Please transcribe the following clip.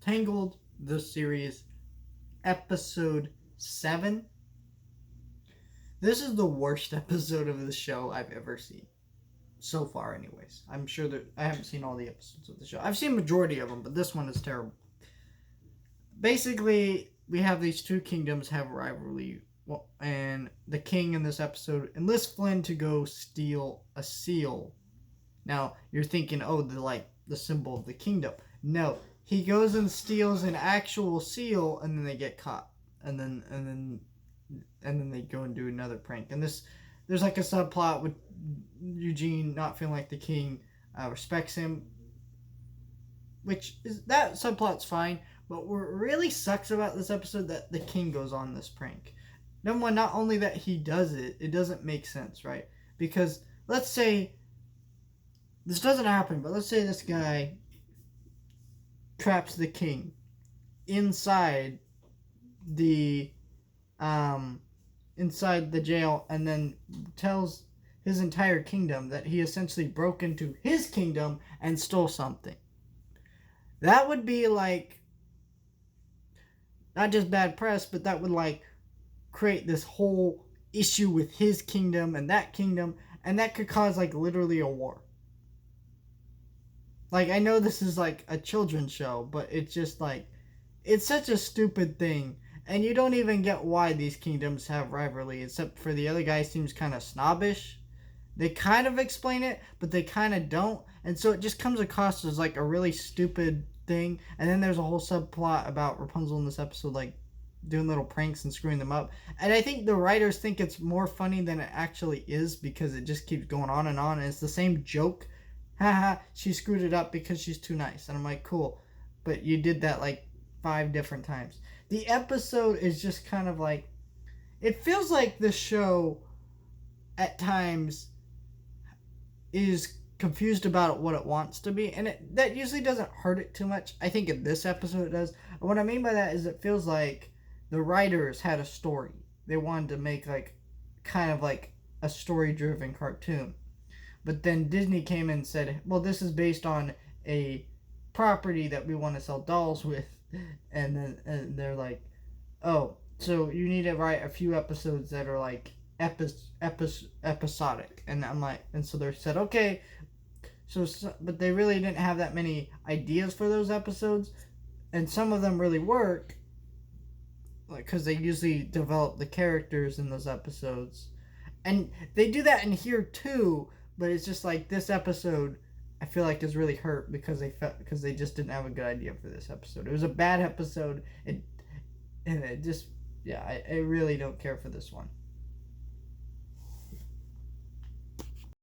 Tangled, the series, episode 7. This is the worst episode of the show I've ever seen. So far, anyways. I'm sure that I haven't seen all the episodes of the show. I've seen majority of them, but this one is terrible. Basically, we have these two kingdoms have rivalry. Well, and the king in this episode enlists Flynn to go steal a seal. Now, you're thinking, oh, the symbol of the kingdom. No, he goes and steals an actual seal, and then they get caught, and then they go and do another prank. And there's like a subplot with Eugene not feeling like the king respects him, which is that subplot's fine. But what really sucks about this episode that the king goes on this prank. Number one, not only that he does it, it doesn't make sense, right? Because let's say this doesn't happen, but let's say this guy traps the king inside the jail, and then tells his entire kingdom that he essentially broke into his kingdom and stole something. That would be like not just bad press, but that would like create this whole issue with his kingdom, and that could cause like literally a war. Like, I know this is like a children's show, but it's just like, it's such a stupid thing. And you don't even get why these kingdoms have rivalry, except for the other guy seems kind of snobbish. They kind of explain it, but they kind of don't. And so it just comes across as like a really stupid thing. And then there's a whole subplot about Rapunzel in this episode, like doing little pranks and screwing them up. And I think the writers think it's more funny than it actually is, because it just keeps going on. And it's the same joke. Haha, she screwed it up because she's too nice. And I'm like, cool. But you did that like 5 different times. The episode is just kind of like, it feels like the show at times is confused about what it wants to be, and that usually doesn't hurt it too much. I think in this episode it does. And what I mean by that is it feels like the writers had a story. They wanted to make like kind of like a story-driven cartoon. But then Disney came in and said, well, this is based on a property that we want to sell dolls with. And they're like, oh, so you need to write a few episodes that are like episodic. And I'm like, and so they said, okay. So, but they really didn't have that many ideas for those episodes. And some of them really work, like, because they usually develop the characters in those episodes. And they do that in here too. But it's just like this episode, I feel like is really hurt because they just didn't have a good idea for this episode. It was a bad episode. I really don't care for this one.